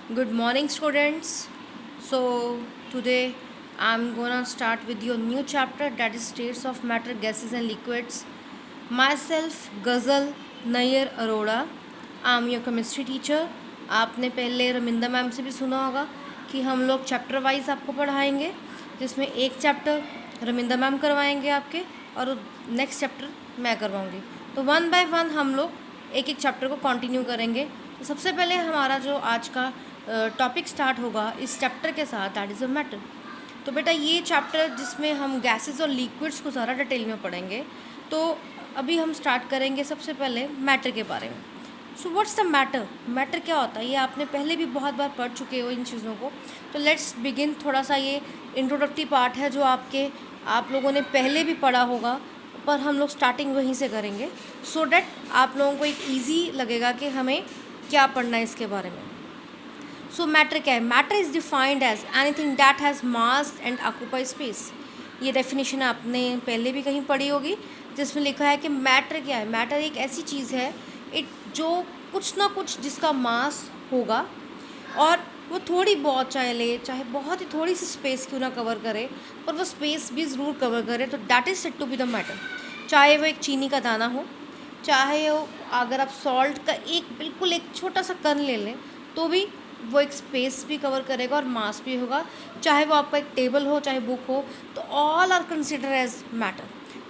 Good morning, students. So, today I'm gonna start with your new chapter that is states of matter, gases, and liquids. Myself, Ghazal Nair Arora. I'm your chemistry teacher. आपने पहले रमिंदा ma'am से भी सुना होगा कि हम लोग chapter wise आपको पढ़ाएंगे, जिसमें एक चैप्टर रमिंदा मैम करवाएंगे आपके और नेक्स्ट चैप्टर मैं करवाऊँगी। तो वन बाय वन हम लोग एक एक चैप्टर को कंटिन्यू करेंगे। तो सबसे पहले हमारा जो आज का टॉपिक स्टार्ट होगा इस चैप्टर के साथ, दैट इज़ अ मैटर। तो बेटा ये चैप्टर जिसमें हम गैसेस और लिक्विड्स को ज़्यादा डिटेल में पढ़ेंगे। तो अभी हम स्टार्ट करेंगे सबसे पहले मैटर के बारे में। So what's the matter? Matter क्या होता है ये आपने पहले भी बहुत बार पढ़ चुके हो इन चीज़ों को। तो लेट्स बिगिन। थोड़ा सा ये इंट्रोडक्टरी पार्ट है जो आप लोगों ने पहले भी पढ़ा होगा, पर हम लोग स्टार्टिंग वहीं से करेंगे सो डैट आप लोगों को एक ईजी लगेगा कि हमें क्या पढ़ना है इसके बारे में। सो मैटर क्या है? Matter is defined as anything that has mass and occupy space. ये डेफिनेशन आपने पहले भी कहीं पढ़ी होगी, जिसमें लिखा है कि मैटर क्या है। मैटर एक ऐसी चीज़ है जो कुछ ना कुछ जिसका मास होगा और वो थोड़ी बहुत चाहे बहुत ही थोड़ी सी स्पेस क्यों ना कवर करे, पर वो स्पेस भी ज़रूर कवर करे, तो that is said to be the matter. चाहे वो एक चीनी का दाना हो, चाहे वो अगर आप सॉल्ट का बिल्कुल एक छोटा सा कण ले लें तो भी वो एक स्पेस भी कवर करेगा और मास भी होगा। चाहे वो आपका एक टेबल हो, चाहे बुक हो, तो all are consider as matter.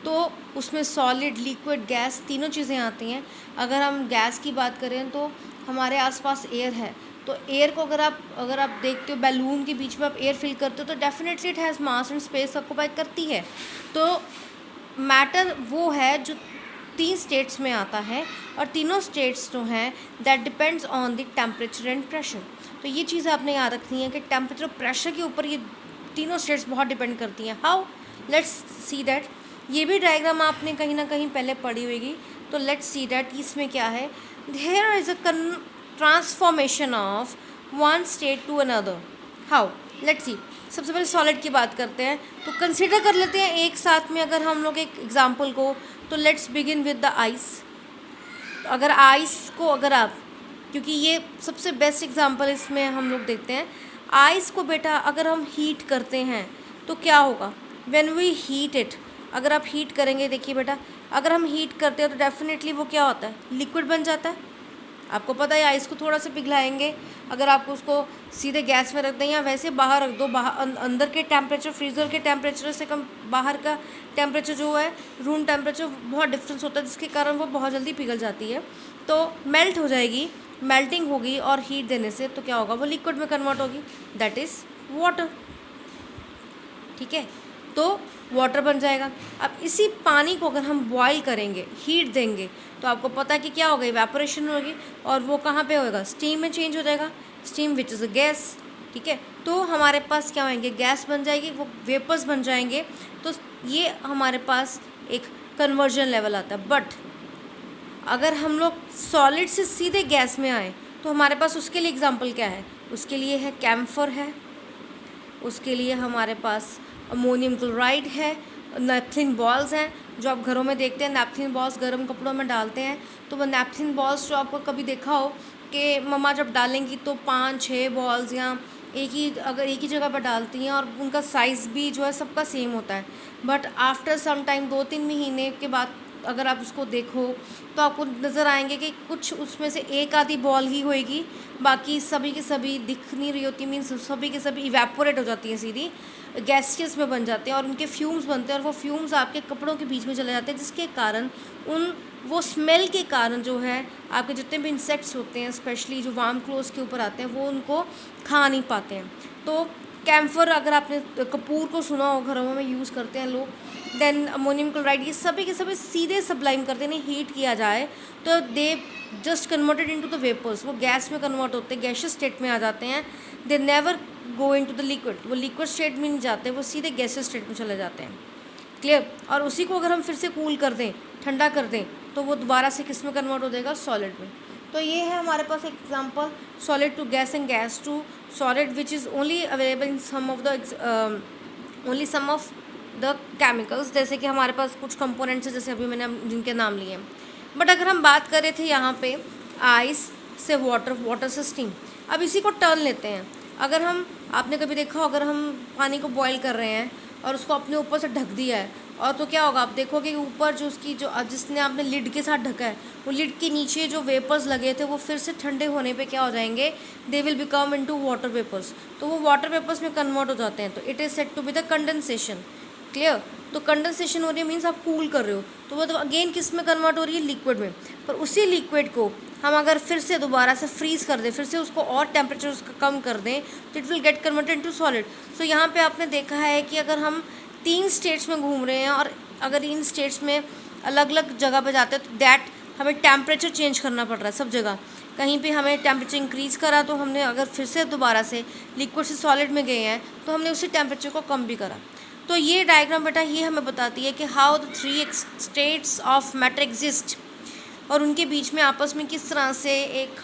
तो उसमें सॉलिड, लिक्विड, गैस तीनों चीज़ें आती हैं। अगर हम गैस की बात करें तो हमारे आसपास एयर है, तो एयर को अगर आप देखते हो बैलून के बीच में आप एयर फिल करते हो तो definitely it has mass and space occupy करती है। तो मैटर वो है जो 3 स्टेट्स में आता है और तीनों स्टेट्स जो हैं that depends on the temperature and pressure. तो ये चीज़ आपने याद रखनी है कि टेम्परेचर प्रेशर के ऊपर ये तीनों स्टेट्स बहुत डिपेंड करती हैं। हाउ? Let's see that. ये भी डायग्राम आपने कहीं ना कहीं पहले पढ़ी होगी, तो लेट्स सी दैट इसमें क्या है। There is a transformation of one state to another. How? Let's see. सबसे पहले सॉलिड की बात करते हैं, तो कंसिडर कर लेते हैं एक साथ में अगर हम लोग एक एग्जांपल को। तो let's begin with the ice. तो अगर आइस को आप, क्योंकि ये सबसे बेस्ट एग्जांपल इसमें हम लोग देखते हैं। आइस को बेटा अगर हम हीट करते हैं तो क्या होगा? व्हेन वी हीट इट, अगर आप हीट करेंगे, देखिए बेटा, अगर हम हीट करते हैं तो डेफिनेटली वो क्या होता है? लिक्विड बन जाता है। आपको पता है आइस को थोड़ा सा पिघलाएंगे, अगर आप उसको सीधे गैस में रख दें या वैसे बाहर रख दो, अंदर के टेम्परेचर, फ्रीज़र के टेम्परेचर से कम बाहर का टेम्परेचर जो है, रूम टेम्परेचर, बहुत डिफरेंस होता है, जिसके कारण वो बहुत जल्दी पिघल जाती है। तो मेल्ट हो जाएगी, मेल्टिंग होगी और हीट देने से तो क्या होगा? वो लिक्विड में कन्वर्ट होगी, दैट इज़ वाटर। ठीक है, तो वाटर बन जाएगा। अब इसी पानी को अगर हम बॉईल करेंगे, हीट देंगे, तो आपको पता है कि क्या होगा? इवेपोरेशन होगी और वो कहाँ पे होएगा? स्टीम में चेंज हो जाएगा, steam which is a gas. ठीक है, तो हमारे पास क्या होंगे? गैस बन जाएगी, वो वेपर्स बन जाएंगे। तो ये हमारे पास एक कन्वर्जन लेवल आता है। बट अगर हम लोग सॉलिड से सीधे गैस में आए तो हमारे पास उसके लिए एग्जाम्पल क्या है? उसके लिए है कैम्फर है, उसके लिए हमारे पास अमोनियम क्लोराइड है, नैपथिन बॉल्स हैं जो आप घरों में देखते हैं। नैपथिन बॉल्स गर्म कपड़ों में डालते हैं, तो वो नैपथिन बॉल्स जो आपको कभी देखा हो कि मम्मा जब डालेंगी तो 5-6 बॉल्स या एक ही जगह पर डालती हैं और उनका साइज़ भी जो है सबका सेम होता है। बट आफ्टर सम टाइम 2-3 महीने के बाद अगर आप उसको देखो तो आपको नज़र आएंगे कि कुछ उसमें से एक आधी बॉल ही होएगी, बाकी सभी के सभी दिख नहीं रही होती, मीन्स सभी के सभी इवेपोरेट हो जाती हैं, सीधी गैसियस में बन जाते हैं और उनके फ्यूम्स बनते हैं और वो फ्यूम्स आपके कपड़ों के बीच में चले जाते हैं, जिसके कारण वो स्मेल के कारण जो है आपके जितने भी इंसेक्ट्स होते हैं, स्पेशली जो वार्म क्लोथ्स के ऊपर आते हैं, वो उनको खा नहीं पाते हैं। तो कैम्फर, अगर आपने कपूर को सुना हो, घरों में यूज़ करते हैं लोग। देन अमोनियम क्लोराइड, ये सभी के सभी सीधे सब्लाइम करते हैं, हीट किया जाए तो they just converted into the vapours, वो गैस में कन्वर्ट होते हैं, गैसियस स्टेट में आ जाते हैं। They never go into the liquid, वो लिक्विड स्टेट में नहीं जाते, वो सीधे गैसियस स्टेट में चले जाते हैं। क्लियर? और उसी को अगर हम फिर से कूल कर दें, ठंडा कर दें, तो वो दोबारा से किस में कन्वर्ट हो जाएगा? सॉलिड में। तो ये है हमारे पास एक example, solid to gas and gas to solid, which is only available in some of the chemicals. जैसे कि हमारे पास कुछ कंपोनेंट्स हैं, जैसे अभी मैंने जिनके नाम लिए हैं। बट अगर हम बात कर रहे थे यहाँ पे आइस से वाटर, वाटर से स्टीम, अब इसी को टर्न लेते हैं। अगर हम, आपने कभी देखा हो, अगर हम पानी को बॉईल कर रहे हैं और उसको अपने ऊपर से ढक दिया है, और तो क्या होगा, आप देखोगे कि ऊपर जो उसकी जो जिसने आपने लिड के साथ ढका है, वो लिड के नीचे जो वेपर्स लगे थे वो फिर से ठंडे होने पे क्या हो जाएंगे, they will become into water vapours. तो वो वाटर वेपर्स में कन्वर्ट हो जाते हैं। तो it is said to be the condensation. Clear? तो कंडेंसेशन हो रही है मीन्स आप कूल कर रहे हो, तो वो तो अगेन किस में कन्वर्ट हो रही है, लिक्विड में। पर उसी लिक्विड को हम अगर फिर से दोबारा से फ्रीज कर दें, फिर से उसको और टेम्परेचर उसका कम कर दें, तो it will get converted into solid. So यहाँ पे आपने देखा है कि अगर हम 3 स्टेट्स में घूम रहे हैं और अगर इन स्टेट्स में अलग अलग जगह पे जाते हैं, तो दैट हमें टेम्परेचर चेंज करना पड़ रहा है सब जगह। कहीं पे हमें टेम्परेचर इंक्रीज़ करा तो हमने, अगर फिर से दोबारा से लिक्विड से सॉलिड में गए हैं तो हमने उसी टेम्परेचर को कम भी करा। तो ये डायग्राम बेटा ये हमें बताती है कि how the 3 states of matter exist, और उनके बीच में आपस में किस तरह से एक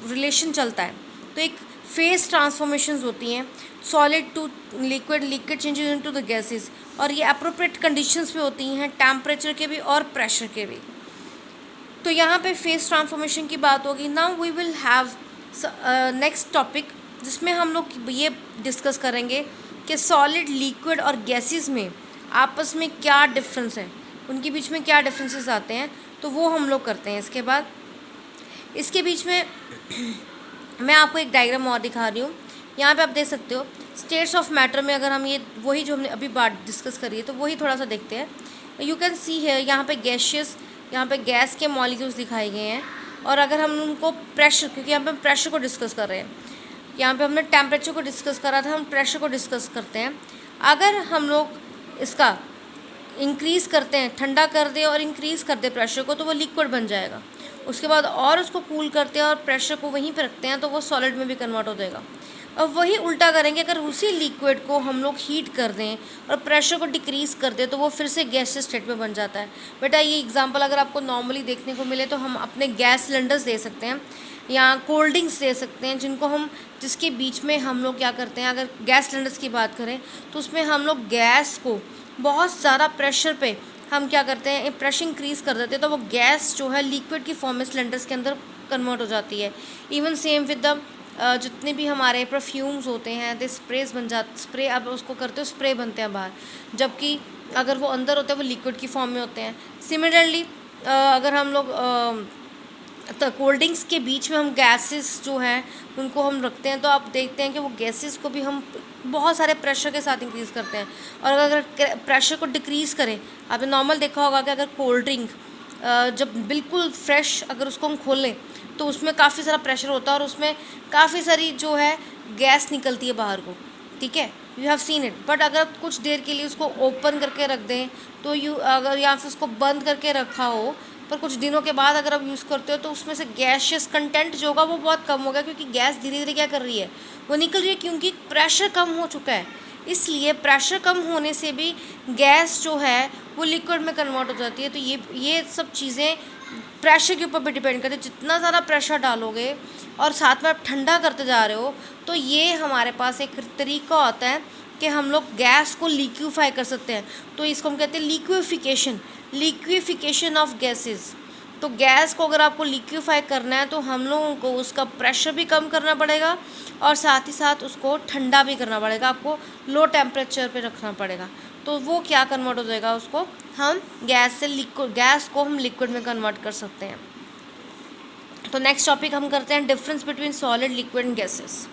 रिलेशन चलता है। तो एक फेस ट्रांसफॉर्मेशंस होती हैं, solid to liquid, liquid changes into the gases, और ये अप्रोप्रिएट कंडीशंस पे होती हैं, टेम्परेचर के भी और प्रेशर के भी। तो यहाँ पे फेस ट्रांसफॉर्मेशन की बात होगी। Now we will have next topic, जिसमें हम लोग ये डिस्कस करेंगे कि सॉलिड, लिक्विड और गैसेस में आपस में क्या डिफरेंस है, उनके बीच में क्या डिफरेंसेस आते हैं, तो वो हम लोग करते हैं। इसके बाद इसके बीच में मैं आपको एक डायग्राम और दिखा रही हूँ। यहाँ पे आप देख सकते हो स्टेट्स ऑफ मैटर में, अगर हम ये वही जो हमने अभी बात डिस्कस करी है तो वही थोड़ा सा देखते हैं। यू कैन सी है यहाँ पे गैशियस, यहाँ पे गैस के मॉलिक्यूल्स दिखाए गए हैं, और अगर हम उनको प्रेशर, क्योंकि यहाँ पे हम प्रेशर को डिस्कस कर रहे हैं, यहाँ पे हमने टेम्परेचर को डिस्कस करा था, हम प्रेशर को डिस्कस करते हैं। अगर हम लोग इसका इंक्रीज़ करते हैं, ठंडा कर दें और इंक्रीज़ कर दें प्रेशर को, तो वो लिक्विड बन जाएगा। उसके बाद और उसको कूल करते हैं और प्रेशर को वहीं पे रखते हैं, तो वो सॉलिड में भी कन्वर्ट हो जाएगा। और वही उल्टा करेंगे, अगर उसी लिक्विड को हम लोग हीट कर दें और प्रेशर को डिक्रीज़ कर दें, तो वो फिर से गैसियस स्टेट में बन जाता है। बेटा ये एग्जांपल अगर आपको नॉर्मली देखने को मिले तो हम अपने गैस सिलेंडर्स दे सकते हैं या कोल्ड ड्रिंक्स दे सकते हैं, जिनको हम, जिसके बीच में हम लोग क्या करते हैं, अगर गैस सिलेंडर्स की बात करें तो उसमें हम लोग गैस को बहुत ज़्यादा प्रेशर पे हम क्या करते हैं, प्रेशर इंक्रीज़ कर देते हैं, तो वो गैस जो है लिक्विड की फॉर्म में सिलेंडर्स के अंदर कन्वर्ट हो जाती है। इवन सेम विद द जितने भी हमारे परफ्यूम्स होते हैं, दे स्प्रेज बन जाते, स्प्रे आप उसको करते हो, स्प्रे बनते हैं बाहर, जबकि अगर वो अंदर होते हैं वो लिक्विड की फॉर्म में होते हैं। सिमिलरली अगर हम लोग तो कोल्ड ड्रिंक्स के बीच में हम गैसेस जो हैं उनको हम रखते हैं, तो आप देखते हैं कि वो गैसेस को भी हम बहुत सारे प्रेशर के साथ इंक्रीज़ करते हैं। और अगर प्रेशर को डिक्रीज़ करें, आपने नॉर्मल देखा होगा कि अगर कोल्ड ड्रिंक जब बिल्कुल फ्रेश अगर उसको हम खोलें तो उसमें काफ़ी सारा प्रेशर होता है और उसमें काफ़ी सारी जो है गैस निकलती है बाहर को, ठीक है, you have seen it. But अगर कुछ देर के लिए उसको ओपन करके रख दें, तो अगर या फिर उसको बंद करके रखा हो, पर कुछ दिनों के बाद अगर आप यूज़ करते हो तो उसमें से गैशियस कंटेंट जो होगा वो बहुत कम होगा, क्योंकि गैस धीरे धीरे क्या कर रही है, वो निकल रही है, क्योंकि प्रेशर कम हो चुका है। इसलिए प्रेशर कम होने से भी गैस जो है वो लिक्विड में कन्वर्ट हो जाती है। तो ये सब चीज़ें प्रेशर के ऊपर भी डिपेंड करती है। जितना ज़्यादा प्रेशर डालोगे और साथ में आप ठंडा करते जा रहे हो, तो ये हमारे पास एक तरीका होता है कि हम लोग गैस को लिक्विफाई कर सकते हैं। तो इसको हम कहते हैं लिक्विफिकेशन ऑफ गैसेस। तो गैस को अगर आपको लिक्विफाई करना है तो हम लोगों को उसका प्रेशर भी कम करना पड़ेगा और साथ ही साथ उसको ठंडा भी करना पड़ेगा, आपको लो टेम्परेचर पे रखना पड़ेगा। तो वो क्या कन्वर्ट हो जाएगा, उसको हम गैस को हम लिक्विड में कन्वर्ट कर सकते हैं। तो नेक्स्ट टॉपिक हम करते हैं difference between solid, liquid and gases.